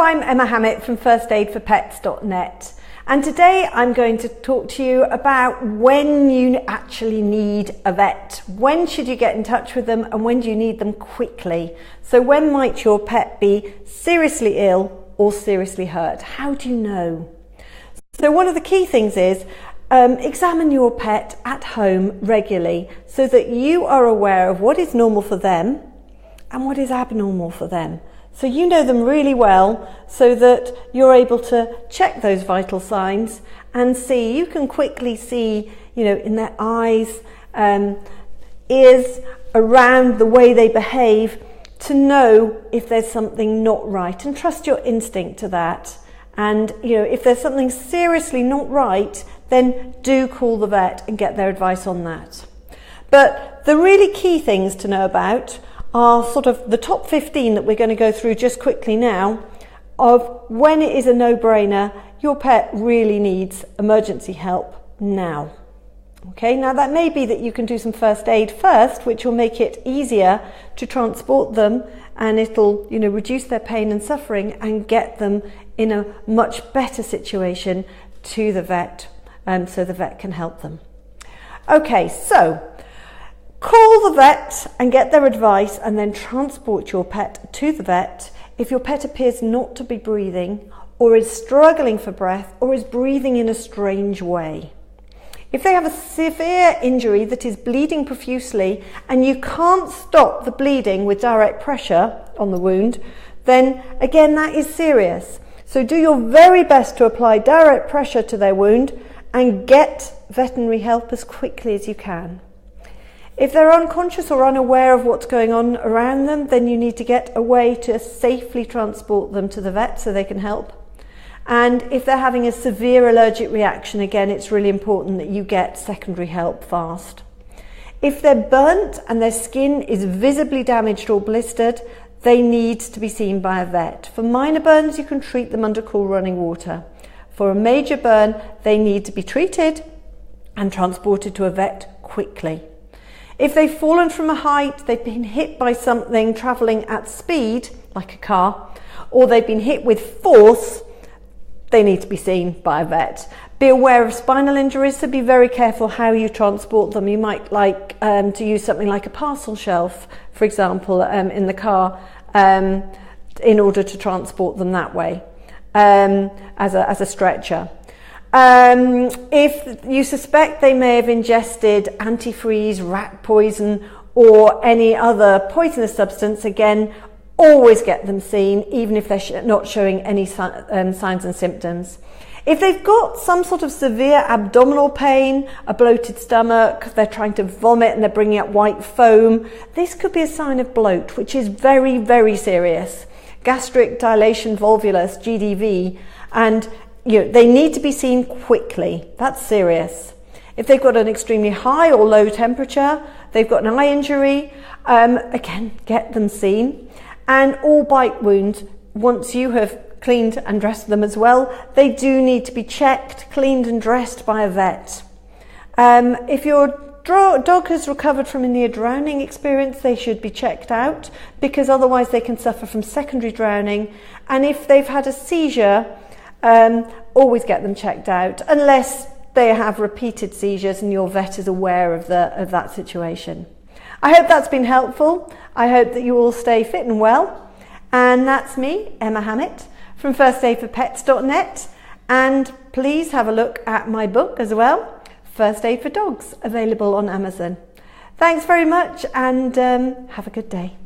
I'm Emma Hammett from firstaidforpets.net, and today I'm going to talk to you about when you actually need a vet. When should you get in touch with them and when do you need them quickly? So when might your pet be seriously ill or seriously hurt? How do you know? So one of the key things is examine your pet at home regularly so that you are aware of what is normal for them and what is abnormal for them. So you know them really well so that you're able to check those vital signs and see, you can quickly see, in their eyes, ears, around the way they behave to know if there's something not right, and trust your instinct to that. And if there's something seriously not right, then do call the vet and get their advice on that. But the really key things to know about are sort of the top 15 that we're going to go through just quickly now, of when it is a no-brainer, your pet really needs emergency help now. Okay, now that may be that you can do some first aid first, which will make it easier to transport them, and it'll reduce their pain and suffering and get them in a much better situation to the vet, so the vet can help them. Okay, so call the vet and get their advice and then transport your pet to the vet if your pet appears not to be breathing or is struggling for breath or is breathing in a strange way. If they have a severe injury that is bleeding profusely and you can't stop the bleeding with direct pressure on the wound, then again that is serious. So do your very best to apply direct pressure to their wound and get veterinary help as quickly as you can. If they're unconscious or unaware of what's going on around them, then you need to get a way to safely transport them to the vet so they can help. And if they're having a severe allergic reaction, again, it's really important that you get secondary help fast. If they're burnt and their skin is visibly damaged or blistered, they need to be seen by a vet. For minor burns, you can treat them under cool running water. For a major burn, they need to be treated and transported to a vet quickly. If they've fallen from a height, they've been hit by something travelling at speed, like a car, or they've been hit with force, they need to be seen by a vet. Be aware of spinal injuries, so be very careful how you transport them. You might like to use something like a parcel shelf, for example, in the car, in order to transport them that way, as a stretcher. If you suspect they may have ingested antifreeze, rat poison, or any other poisonous substance, again, always get them seen, even if they're not showing any signs and symptoms. If they've got some sort of severe abdominal pain, a bloated stomach, they're trying to vomit and they're bringing up white foam, this could be a sign of bloat, which is very, very serious. Gastric dilation volvulus, GDV, and they need to be seen quickly. That's serious. If they've got an extremely high or low temperature, they've got an eye injury, again, get them seen. And all bite wounds, once you have cleaned and dressed them as well, they do need to be checked, cleaned and dressed by a vet. If your dog has recovered from a near drowning experience, they should be checked out, because otherwise they can suffer from secondary drowning. And if they've had a seizure, always get them checked out, unless they have repeated seizures and your vet is aware of that situation. I hope that's been helpful. I hope that you all stay fit and well. And that's me, Emma Hammett, from firstaidforpets.net. And please have a look at my book as well, First Aid for Dogs, available on Amazon. Thanks very much, and have a good day.